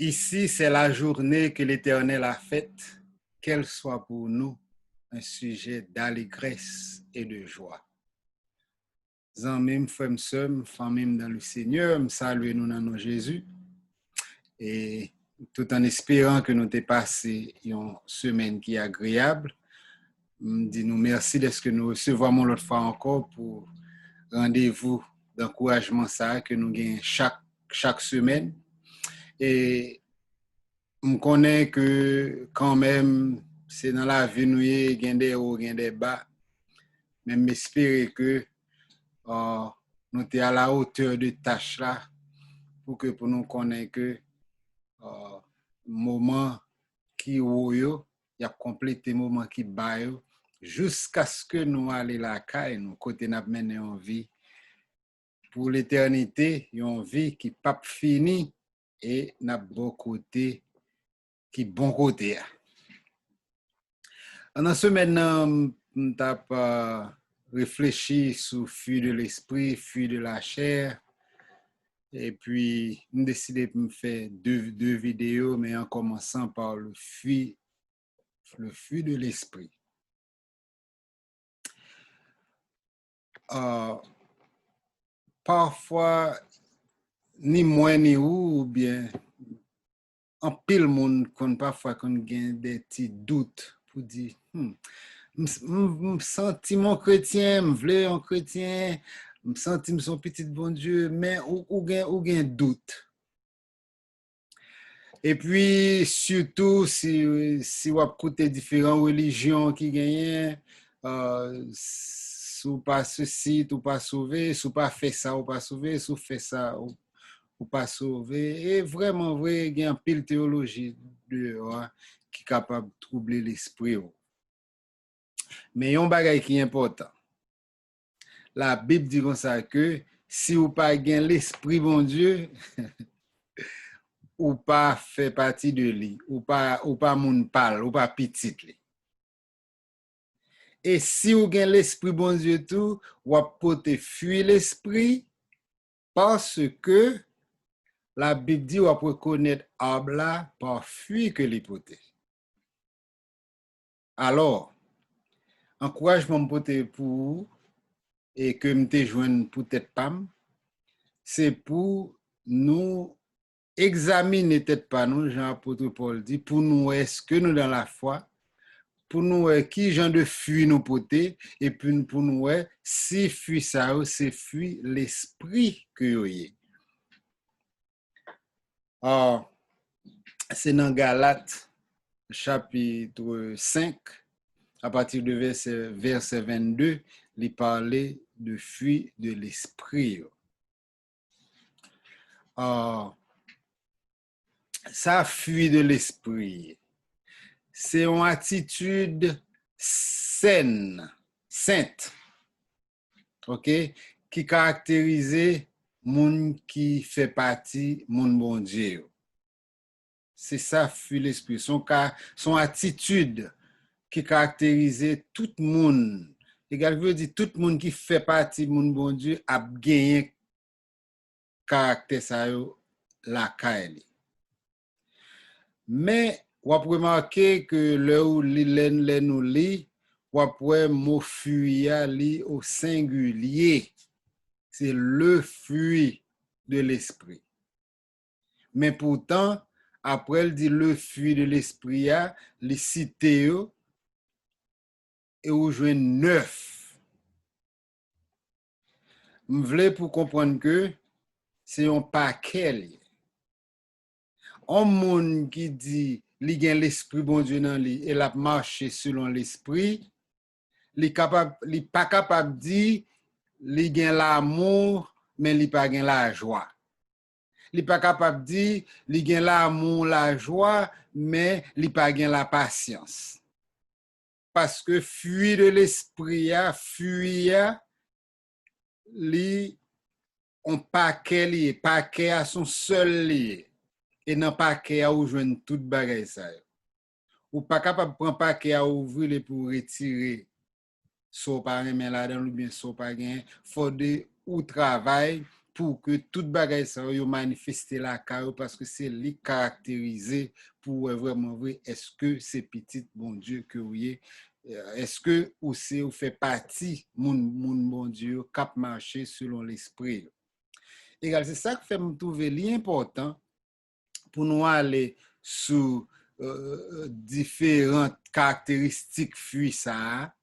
Ici, c'est la journée que l'Éternel a faite, qu'elle soit pour nous un sujet d'allégresse et de joie. Zanmim, frères, sœurs, familles dans le Seigneur, saluez nous dans nos Jésus. Et tout en espérant que nous t'ai passé une semaine qui est agréable, dis-nous merci de ce que nous recevons l'autre fois encore pour rendez-vous d'encouragement ça que nous gagnons chaque semaine. Et on connaît que quand même, c'est dans la vie, nous y a des hauts, des bas. Mais j'espère que nous sommes à la hauteur de tâche là pour nous connaître que moment qui haut il y a complété moment qui bas jusqu'à ce que nous allions la caille, nous côté n'a mené en vie pour l'éternité, une vie qui pas fini et n'a bon côté qui bon côté. En ce maintenant, on t'a réfléchi sur fruit de l'esprit, fruit de la chair. Et puis, on a décidé de me faire deux vidéos, mais en commençant par le fruit de l'esprit. Parfois, ni moi ni ou bien, en pile monde qu'on parfois qu'on gagne des petits doutes pour dire, me senti mon chrétien, me vle un chrétien, me senti son petit bon Dieu, mais ou gain doute. Et puis, surtout, si vous écoutez différentes religions qui gagnent, si vous pas ceci, ou pas sauvé, si vous pas fait ça, ou pas sauvé, si vous fait ça, ou pas sauvé. Et vraiment, vrai, il y a un pile théologie qui est capable de troubler l'esprit. Mais il y a un bagage qui est important. La Bible dit comme ça que si vous pas gain l'esprit bon Dieu, ou pas fait partie de lui, ou pas moun parle, ou pas petit li. Et si vous gain l'esprit bon Dieu tout, ou pote fuir l'esprit parce que la Bible dit ou reconnaître abla par fuir que li pote. Alors, encouragement pote pour vous et que m'te joindre peut-être pas, c'est pour nous examiner peut-être pas nous, Jean-Apôtre Paul dit, pour nous est-ce que nous dans la foi, pour nous qui genre de fuit nous poter, et puis pour nous si fuit ça, c'est fuit l'esprit que yo y. C'est dans Galates chapitre 5, à partir de verset 22, il parlait de fuite de l'esprit. Ça fuit de l'esprit. C'est une attitude sainte, ok, qui caractérise moun qui fait partie moun bon Dieu. C'est ça fuit l'esprit. Son attitude qui caractérise tout moun. Également veut dire tout moun qui fait partie moun bon Dieu a gagné caractère ça la caille. Mais on peut remarquer que le ou nous lit, on peut mot fuir li au singulier. C'est le fruit de l'esprit. Mais pourtant, après elle dit le fruit de l'esprit, les cité et ou joint 9. M'vle pour comprendre que c'est un paquet. Un monde qui dit li gen l'esprit bon Dieu dans lui et la marche selon l'esprit, li pas capable dire li gen l'amour mais li pas gen la joie. Li pas capable dire li gen l'amour, la joie mais li pas gen la patience. Parce que fuir de l'esprit fuir li on paquet à son seul lié. Et non paquet à joindre toute bagaille ça. Ou pas capable prendre paquet à ouvrir pour retirer so par mais là dans ou bien so pas gain faut de ou travail pour que tout bagay ça yo manifeste la ka parce que c'est li caractérisé pour vraiment vrai est-ce que c'est petit bon Dieu que vous est-ce que ou c'est ou fait partie moun bon Dieu cap marcher selon l'esprit. Égal, c'est ça que fait me trouver l'important pour nous aller sur différentes caractéristiques fruits ça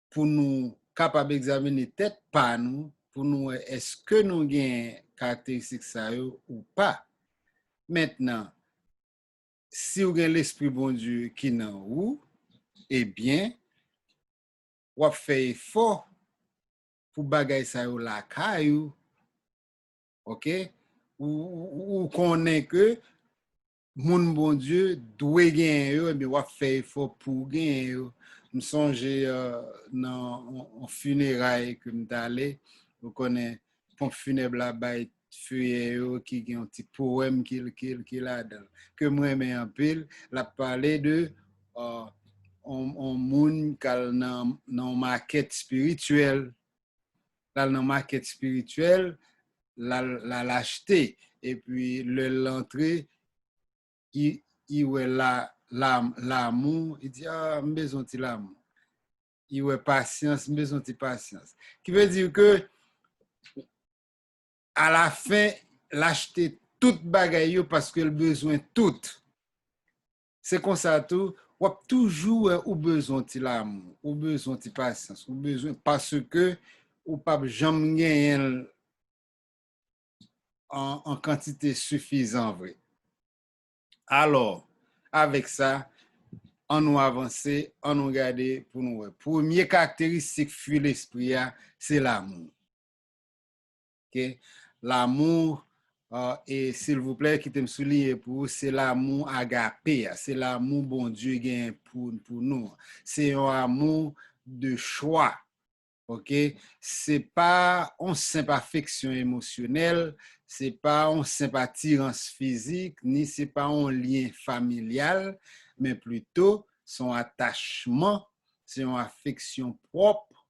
pour nous capables d'examiner tête par nous pour nous est-ce que nous avons caractéristiques ça ou pas. Maintenant, si vous avez l'esprit bon Dieu qui nan ou, eh bien, vous fait effort pour bagay ça yo la kayou, OK? Ou connaît que moun bon Dieu doit gagner yo, mais wap fait effort pour gagner yo. Me songe dans un funérail que m'allé, vous connaissez pompe funèbre là-bas feuille yo qui gen un petit poème qu'il a dedans que moi aime en pile, la parler de on moun kal nan maquette spirituelle, dans maquette spirituelle la l'acheter et puis l'entrée il ouais l'amour, il dit ah besoin de l'amour, il ouais patience, besoin de patience, qui veut dire que à la fin l'acheter tout bagay parce que le besoin tout, c'est comme ça tout ou toujours ou besoin de l'amour, ou besoin de patience, ou besoin parce que ou pas jamais gagner en quantité suffisante vrai. Alors avec ça on nous avancer, on nous garder pour nous. Première caractéristique fuir l'esprit, c'est l'amour. Okay? L'amour, et s'il vous plaît, qui me souligne pour vous, c'est l'amour agapé, c'est l'amour bon Dieu gagne pour nous. C'est un amour de choix. OK? C'est pas une simple affection émotionnelle, c'est pas une simple attirance physique, ni c'est pas un lien familial, mais plutôt son attachement, c'est une affection propre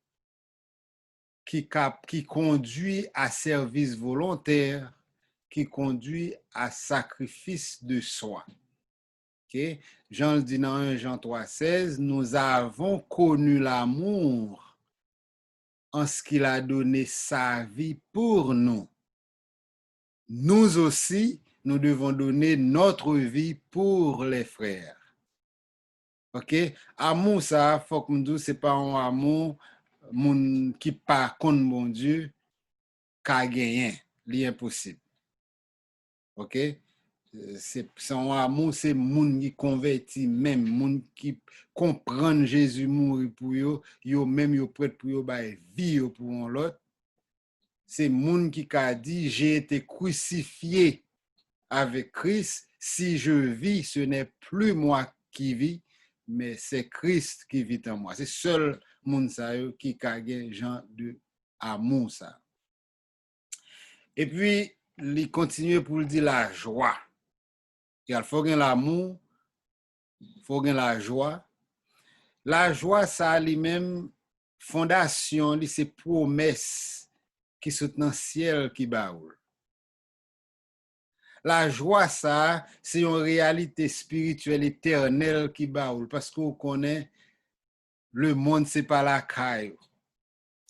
qui conduit à service volontaire, qui conduit à sacrifice de soi. Okay? Jean le dit dans 1 Jean 3,16, nous avons connu l'amour en ce qu'il a donné sa vie pour nous. Nous aussi, nous devons donner notre vie pour les frères. OK? Amour, ça, faut que nous c'est pas un amour moun qui pas contre bon Dieu, qu'a gagné, l'impossible. OK? C'est son amour, c'est moun qui converti même, moun qui comprend Jésus mourir pour yo même yo prêt pour yo bay vie pour l'autre. C'est moun qui a dit j'ai été crucifié avec Christ, si je vis, ce n'est plus moi qui vis, mais c'est Christ qui vit en moi. C'est seul moun sa yo qui a gen genre de amour ça. Et puis il continue pour le dire la joie. Il faut gen l'amour, faut gen la joie. La joie ça lui-même fondation, c'est promesse qui sont dans le ciel qui baoul. La joie, ça, c'est une réalité spirituelle éternelle qui baoule. Parce qu'on connaît, le monde, c'est pas la caille.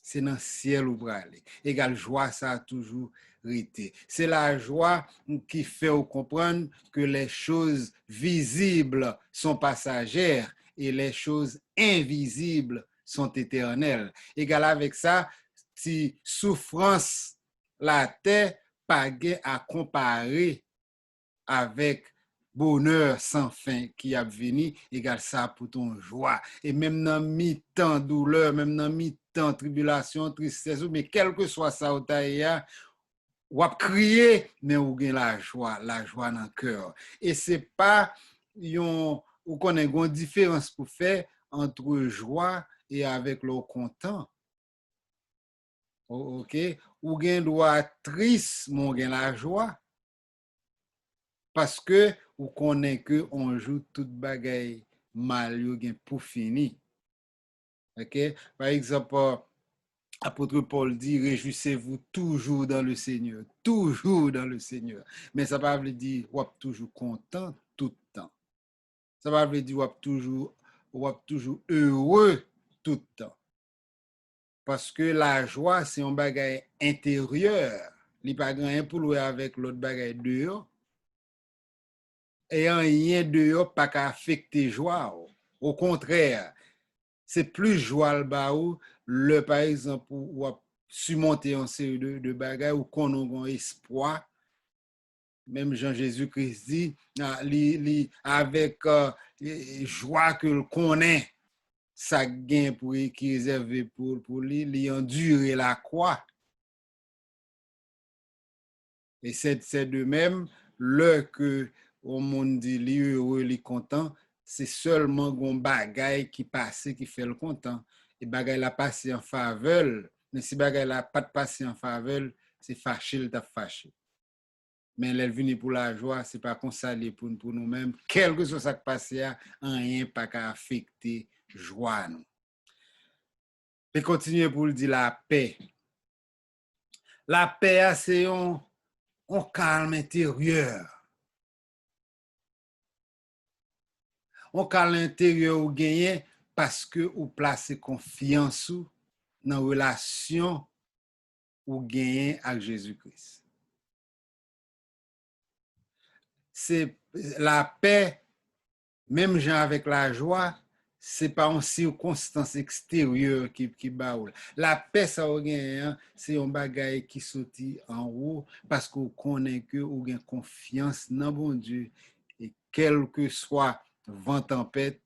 C'est dans le ciel où aller. Égal joie, ça a toujours été. C'est la joie qui fait comprendre que les choses visibles sont passagères et les choses invisibles sont éternelles. Égal avec ça, si souffrance, la terre, pas à comparer avec bonheur sans fin qui a venu, égal ça pour ton joie. Et même dans mi-temps douleur, même dans mi-temps tribulation, tristesse, mais quel que soit ça, ou à crier, mais ou gain la joie dans le cœur. Et c'est pas, ou qu'on a une différence pour faire entre joie et avec le content. OK? Ou gain droit triste, mon gain la joie. Parce que ou connaît que on joue toute bagaille mal yo gen pour fini. OK? Par exemple, Apôtre Paul dit, réjouissez-vous toujours dans le Seigneur, toujours dans le Seigneur. Mais ça ne veut pas dire, ou toujours content tout le temps. Ça ne veut pas dire, ou toujours heureux tout le temps. Parce que la joie, c'est un bagage intérieur. Il n'y a pas rien pour louer avec l'autre bagage dehors. Et rien dehors pas qu'à affecter joie. Au contraire, c'est plus joie le par exemple, ou surmonter un série de bagages ou qu'on a un espoir. Même Jean-Jésus-Christ dit, avec joie que le connaît, ça gain pour qui réservé pour lui, endurer la croix. Et c'est de même, le que au monde dit li heureux, li content, c'est seulement un bagay qui passe, qui fait le content. Et bagay la passe en faveur, mais si bagay la pas de passer en faveur, c'est fâché, le t'a fâché. Mais elle vient pour la joie, c'est pas consolé pour nous-mêmes. Quel que soit ce qui passe, rien pas qu'à affecter joie nous. Et continuer pour le dire la paix. La paix, c'est un calme intérieur. On calme intérieur ou gagner parce que ou place confiance dans la relation ou gagner avec Jésus-Christ. C'est la paix, même gens avec la joie, c'est pas une circonstance extérieure qui baoule. La paix, ça ou gagner, c'est un bagage qui sorti en haut parce qu'on connaît que ou gagne confiance dans bon Dieu et quel que soit vent tempête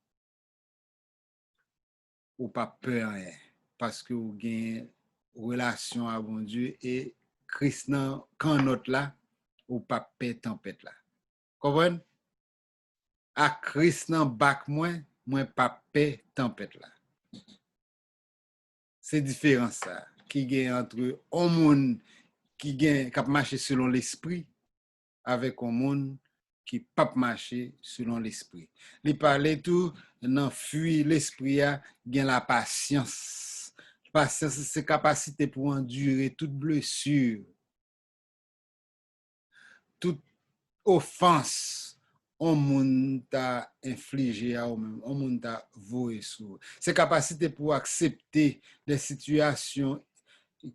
ou pas peur rien parce que vous avez une relation avec bon Dieu et Christ quand notre là ou pas peur tempête là. Comprenez? À Christ nan bac moi pas peur tempête là. C'est différent ça qui gagne entre un monde qui gagne qui marcher selon l'esprit avec un monde qui pas marcher selon l'esprit. Il parlait tout dans fuir l'esprit a gain la patience. Patience c'est capacité pour endurer toute blessure, toute offense on moun t'a infligé à ou même on moun t'a voué sur. C'est capacité pour accepter des situations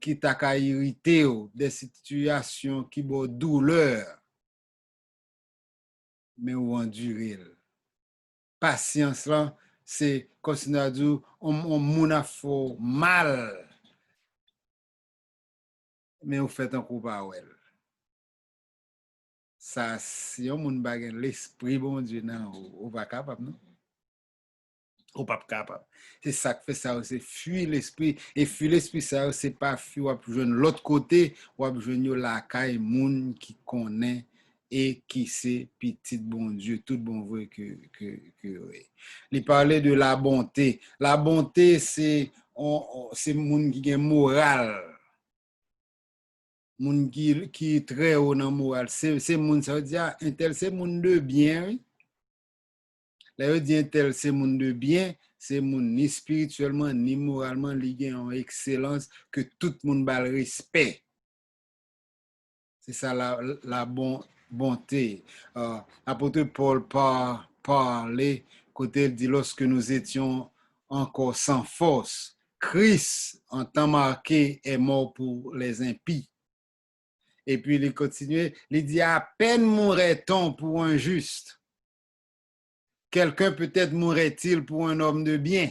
qui t'a irrité ou des situations qui bon douleur mais ou endurer. Patience là, c'est comme si on dit on moun a fait mal mais on fait un coup pas well. Ça si on moun bagen l'esprit bon Dieu non ou pas capable non. Ou pas capable. C'est ça qui fait ça, c'est fuir l'esprit. Et fuir l'esprit, ça, c'est pas fuir, ou pas joindre l'autre côté, ou pas joindre la caille, moun qui connaît et qui sait petit bon Dieu, tout bon vrai que oui. Il parlait de la bonté. La bonté, c'est moun qui a moral. Moun qui est très haut dans moral. C'est moun, ça veut dire, un tel, c'est moun de bien, oui. Là, je dis tel, c'est moun de bien, c'est moun ni spirituellement, ni moralement, lié en excellence, que tout le monde a le respect. C'est ça la bonté. Apôtre Paul parlait, côté il dit, lorsque nous étions encore sans force, Christ, en temps marqué, est mort pour les impies. Et puis il continue, il dit, à peine mourrait-on pour un juste. Quelqu'un peut-être mourrait-il pour un homme de bien.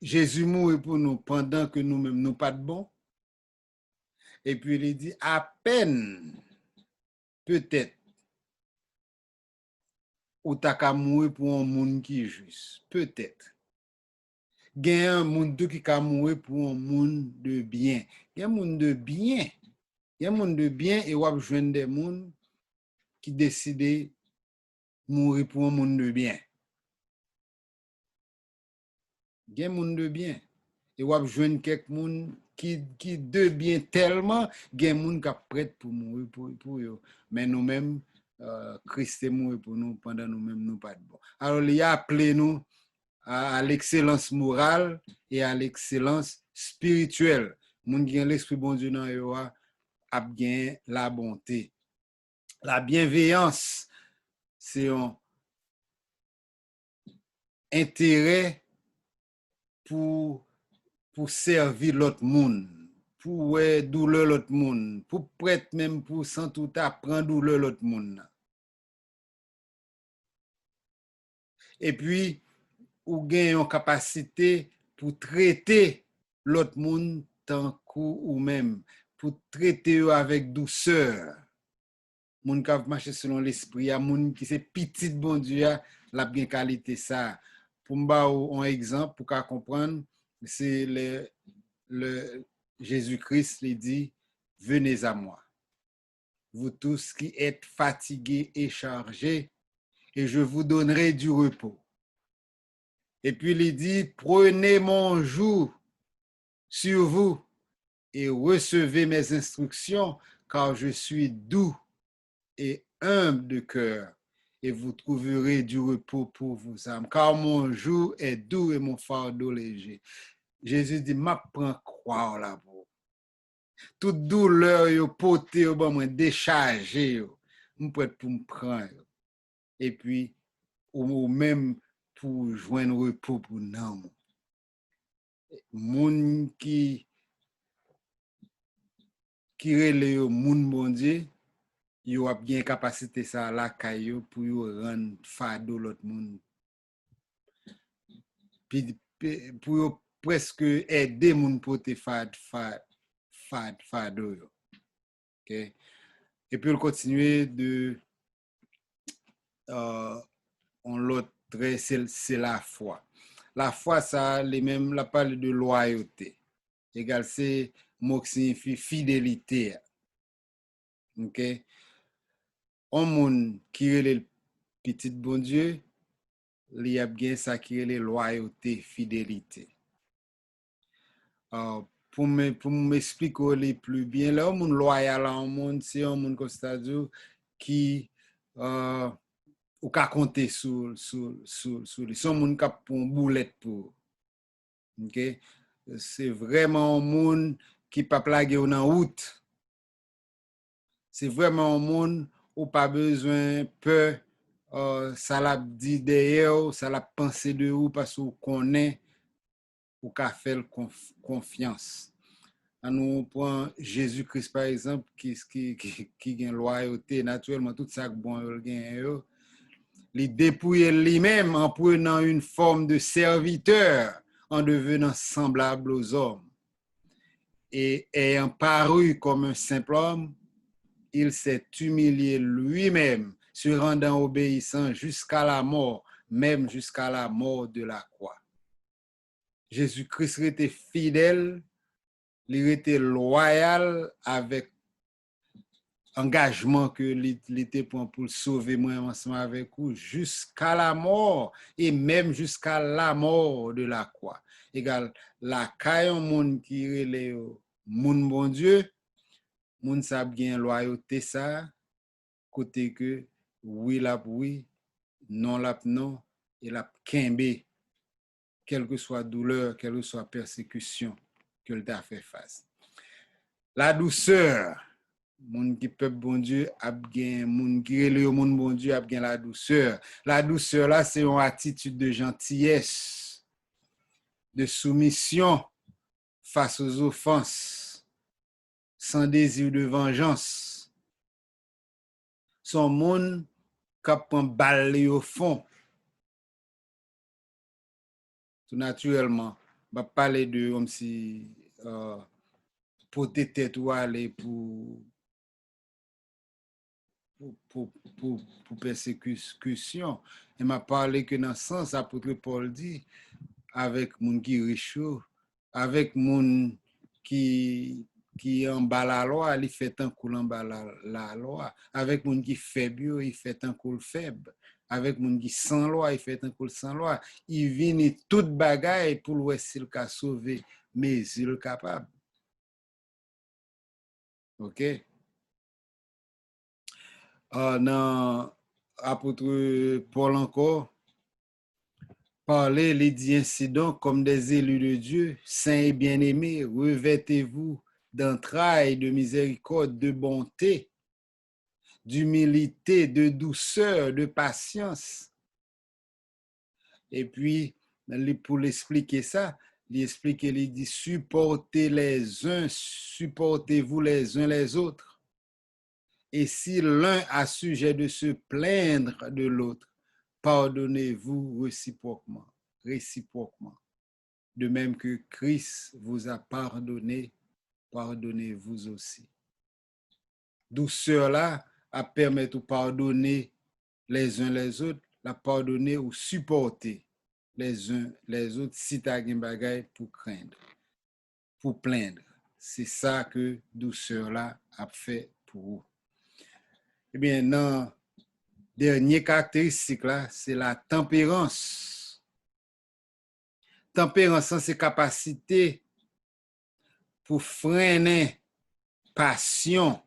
Jésus mourit pour nous pendant que nous-mêmes nous pas de bon. Et puis il dit à peine peut-être ou t'as qu'à mourir pour un monde qui est juste. Peut-être. Il y a un monde qui a mourir pour un monde de bien. Il y a un monde de bien. Il y a un monde de bien et on va joindre des gens qui décident de mourir pour un monde de bien. Il y a un monde de bien. Et on va joindre quelqu'un qui devient tellement, il y a des gens qui sont prêts pour mourir pour eux. Mais nous-mêmes, Christ est mort pour nous pendant nous-mêmes, nous pas de bon. Alors, il a appelé nous à l'excellence morale et à l'excellence spirituelle. Moun qui a l'esprit bon Dieu dans yo a bien la bonté. La bienveillance, c'est un intérêt pour servir l'autre monde, pour douleur l'autre monde, pour prêtre même pour sans tout apprendre douleur l'autre monde. Et puis, ou gagne une capacité pour traiter l'autre monde tant ou même, pour traiter avec douceur. Moun qui marche selon l'esprit, moun qui c'est petit bon Dieu, la bien qualité ça. Pour me un exemple pour qu'à comprendre, c'est le Jésus-Christ lui dit, venez à moi, vous tous qui êtes fatigués et chargés, et je vous donnerai du repos. Et puis il dit, prenez mon joug sur vous et recevez mes instructions, car je suis doux et humble de cœur, et vous trouverez du repos pour vos âmes, car mon joug est doux et mon fardeau léger. Jésus dit, m'apprends croire là pour. Toute douleur yo poté yo bon moi décharger yo, m'prête pour me prendre. Et puis ou même pour joindre repos pour nan. Moun qui relè yo moun bon Dieu, yo a bien capacité ça la caillou pour yo rendre fardeau l'autre monde. Puis pour yo presque aider moun porter fardeau yo. OK? Et puis il continue de l'autre trait, c'est la foi. La foi, ça, les mêmes, la parle de loyauté. Égal, c'est mot qui signifie fidélité. OK? Un monde qui est le petit bon Dieu, il y a bien ça qui est la loyauté, fidélité. Pour m'expliquer les plus bien, là, un monde loyal, un monde, c'est un monde comme ça, qui ou ka compter sur son monde qui pour une boulette pour. OK? C'est vraiment un monde qui pas plagué en route. C'est vraiment un monde où pas besoin peur ça l'a dit derrière, ça l'a pensé de vous parce qu'on connaît ou qu'a fait confiance. Nous prend Jésus-Christ par exemple qui a loyauté naturellement tout ça bon il gagne. Il dépouille lui-même en prenant une forme de serviteur, en devenant semblable aux hommes. Et ayant paru comme un simple homme, il s'est humilié lui-même, se rendant obéissant jusqu'à la mort, même jusqu'à la mort de la croix. Jésus-Christ était fidèle, il était loyal avec engagement que l'été pour sauver moi ensemble avec vous jusqu'à la mort et même jusqu'à la mort de la croix. Égal, la caille monde qui relève moun bon Dieu, moun sa bien loyauté ça, côté que oui la oui, non la non, et la kembe, quelle que soit douleur, quelle que soit persécution que le t'a fait face. La douceur, moun qui peuple bon Dieu a bien moun qui relève moun bon Dieu a bien la douceur. La douceur là c'est une attitude de gentillesse, de soumission face aux offenses, sans désir de vengeance. Son monde qui prend balle au fond. Tout naturellement, va parler de comme si porter tête ou aller pour persécution. Et m'a parlé que dans ce sens, apôtre Paul dit, avec moun qui riche, avec moun qui en bas la loi, il fait un coup en bas la loi. Avec moun qui faible, il fait un coup faible. Avec moun qui sans loi, il fait un coup sans loi. Il vient toute bagaille pour voir s'il a sauvé, mais il est capable. OK? Dans apôtre Paul encore, parler, il dit ainsi donc, comme des élus de Dieu, saints et bien-aimés, revêtez-vous d'entrailles, de miséricorde, de bonté, d'humilité, de douceur, de patience. Et puis, pour l'expliquer ça, il dit, supportez les uns, supportez-vous les uns les autres. Et si l'un a sujet de se plaindre de l'autre, pardonnez-vous réciproquement, réciproquement. De même que Christ vous a pardonné, pardonnez-vous aussi. Douceur là, à permettre de pardonner les uns les autres, la pardonner ou supporter les uns les autres si tu as un bagage pour craindre, pour plaindre. C'est ça que douceur là a fait pour vous. Eh bien, dans dernière caractéristique là, c'est la tempérance. Tempérance, c'est capacité pour freiner passion,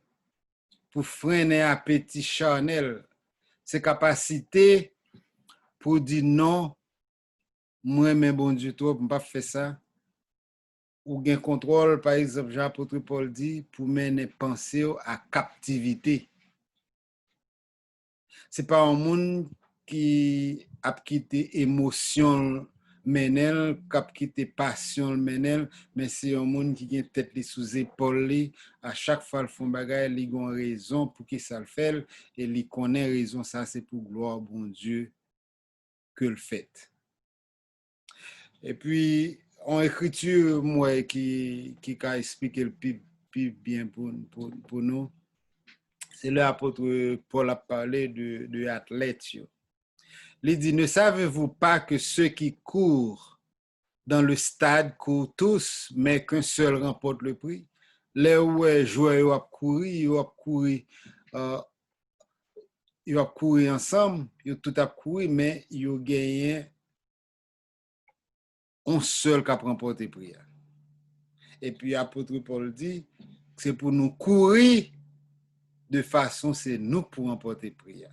pour freiner appétit charnel. C'est capacité pour dire non, moi, mais bon Dieu, trop, je ne pas faire ça. Ou gain contrôle, par exemple, Jean-Apôtre Paul dit, pour mener penser à captivité. Ce n'est pas un monde qui a quitté émotion menel, qui a quitté passion menel, mais c'est un monde qui a tête sous épaule. À chaque fois, le font bagaille, il a une raison pour qui ça le fait, et il connaît raison, ça c'est pour gloire bon Dieu que le fait. Et puis, en écriture, moi, qui a expliqué le plus bien pour nous, c'est l'apôtre Paul a parlé de athlètes. Il dit, ne savez-vous pas que ceux qui courent dans le stade courent tous, mais qu'un seul remporte le prix? Les joueurs ont couru, ils ont couru ensemble, ils ont tout couru, mais ils ont gagné un seul qui a remporté le prix. Et puis l'apôtre Paul dit, c'est pour nous courir de façon, c'est nous pour remporter le prix.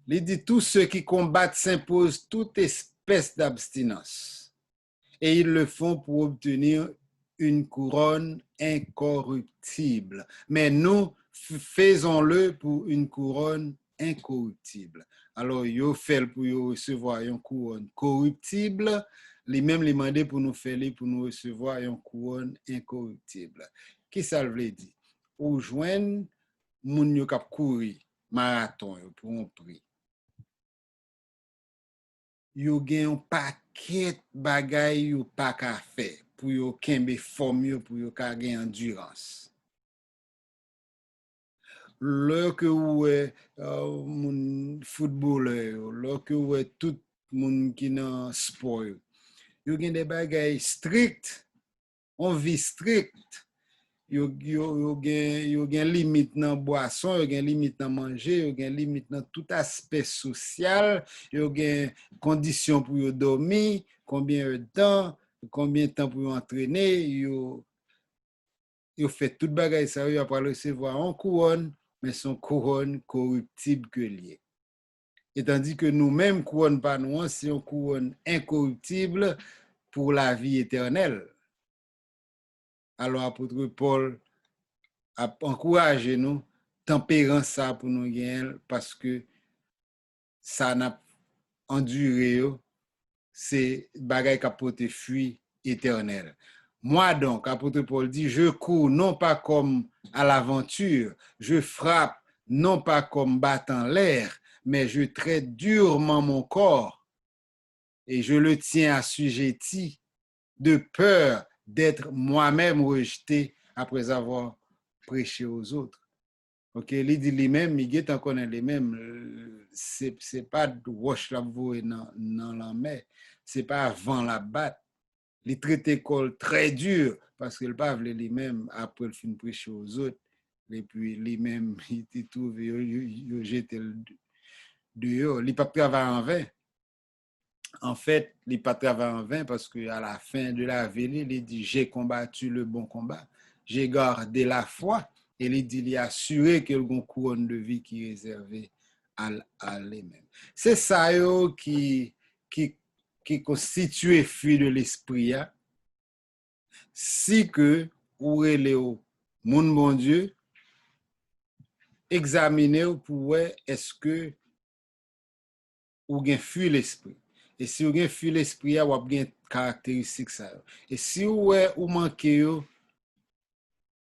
Il dit, tous ceux qui combattent s'imposent toute espèce d'abstinence. Et ils le font pour obtenir une couronne incorruptible. Mais nous, faisons-le pour une couronne incorruptible. Alors, ils fait pour recevoir une couronne corruptible, les mêmes les demander pour nous faire pour nous recevoir une couronne incorruptible. Qui ça veut dire? Ou joindre moun yo k'ap courir marathon pour un prix. Yo gen un paquet bagay yo pa ka fait pour yo kembe forme yo pour yo ka gen endurance. Lè que ouais moun footballeur, lè que ouais tout moun qui nan sport yo gen des bagay strict, on vie strict. Yo gen limite dans boisson, yo gen limite dans manger, yo gen limite dans tout aspect social, yo gen condition pour yo dormir, combien de temps pour yo entraîner, yo fait tout bagay ça, yo après recevoir un couronne, mais son couronne corruptible que lié. Et tandis que nous-mêmes, couronne pas nous, c'est une couronne incorruptible pour la vie éternelle. Alors, apôtre Paul a encouragé nous, tempérance ça pour nous gagner, parce que ça n'a enduré, c'est bagay qui a porté fruit éternel. Moi donc, apôtre Paul dit, je cours non pas comme à l'aventure, je frappe non pas comme battant l'air, mais je traite durement mon corps et je le tiens assujetti de peur d'être moi-même rejeté après avoir prêché aux autres. Ok, il dit lui-même, il est encore les mêmes. C'est pas de roche la voie dans la mer, c'est pas avant la batte. Il traite l'école très dur parce qu'il pas lui-même après le fin prêcher aux autres. Et puis lui-même, il trouve, il jette dehors. Il pas travailler en vain. En fait, il pas travailler en vain parce qu'à la fin de la vie, il dit, j'ai combattu le bon combat, j'ai gardé la foi. Et il dit, il est assuré qu'il y a une couronne de vie qui est réservée à lui-même. C'est ça qui qui constitue fruit de l'esprit, si que ou relé au moun bon Dieu, examiner pour voir est-ce que ou gen fruit l'esprit. Et si ou gen fruit l'esprit, ou ap gen caractéristique ça. Et si ou manque yo,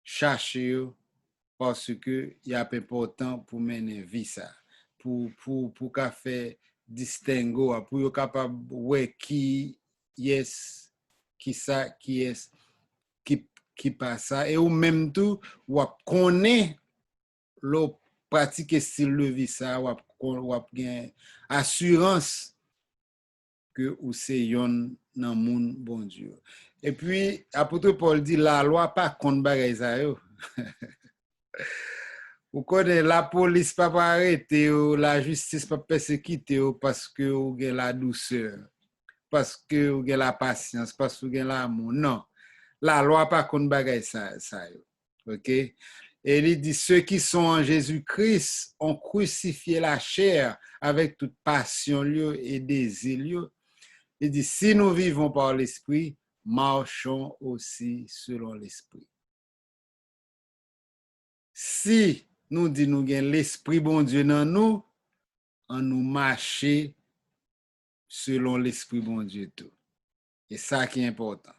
cherche yo, parce que y a important pour mener vie ça. Pour qu'a fait distingo, pour yo capable ouais qui yes, qui ça, qui est, qui passe ça. Et ou même tout, ou connaît le pratique style de vie ça, ou gen assurance que ou c'est yon nan moun bon Dieu. Et puis, apôtre Paul dit, la loi pas contre bagay sa yo. Ou connaît la police pas arrêter ou la justice pas persécuter ou parce que ou gen la douceur, parce que ou gen la patience, parce que ou gen l'amour. Non. La loi pas contre bagay sa yo. OK? Et il dit, ceux qui sont en Jésus-Christ ont crucifié la chair avec toute passion et désir. Il dit, si nous vivons par l'esprit, marchons aussi selon l'esprit. Si nous disons nous avons l'esprit bon Dieu dans nous, on nous marche selon l'esprit bon Dieu tout. Et ça qui est important.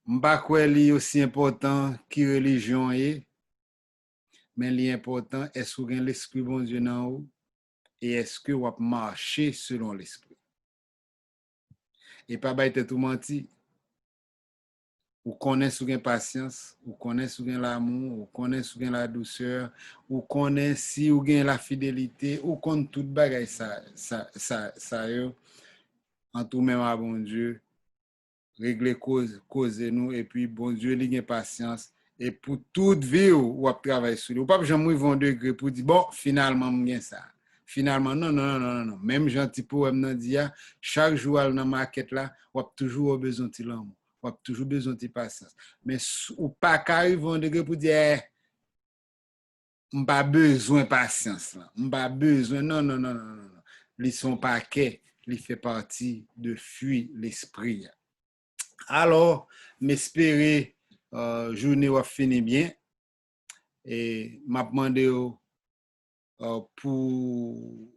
M'pa quoi li aussi important que religion est, mais l'important est-ce que vous avez l'esprit bon Dieu dans vous et est-ce que vous marchez selon l'esprit. Et pas bailler tout menti. Ou connaît sous gain patience, ou connaît sous gain l'amour, ou connaît sous gain la douceur, ou connaît si ou gain la fidélité, ou connaît tout bagay ça yo, en tout même à bon Dieu, régler cause nous, et puis bon Dieu li gain patience, et pour toute vie ou travailler sur lui. Ou pas jamais vont degré pour dire bon, finalement m'gain ça. Finalement non. Même gentil pour me dire chaque jour dans market là, ou toujours besoin de l'amour. On a toujours besoin de patience. Mais ou pas qu'arrive un degré pour dire on pas besoin de patience là. On pas besoin non. Ils sont paquets, ils fait partie de fuir l'esprit. Alors, m'espérer journée va finir bien et m'a demandé pour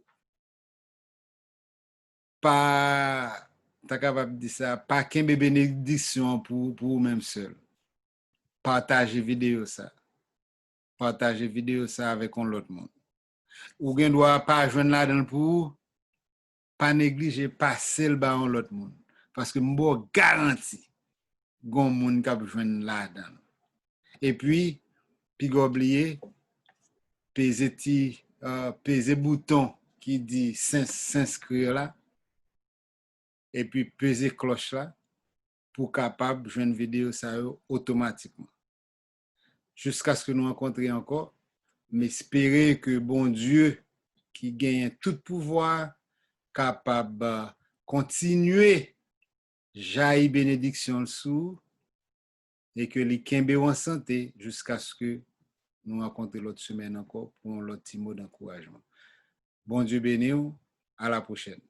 pas t'as capable de dire ça, pas qu'un bénédiction pour vous-même seul. Partager vidéo ça. Partager vidéo ça avec l'autre monde. Ou gen doit pas joindre là-dedans pour pas négliger passer le bas l'autre monde. Parce que m'bo garanti gon monde qui joindre là-dedans. Et puis oublier peser bouton qui dit s'inscrire là et puis peser cloche là pour capable joindre vidéo ça automatiquement. Jusqu'à ce que nous rencontrions encore, mais espérer que bon Dieu qui gagne tout pouvoir capable de continuer jaillir bénédiction sous et que les kembe en santé jusqu'à ce que nous rencontrions l'autre semaine encore pour l'autre petit mot d'encouragement. Bon Dieu béni, à la prochaine.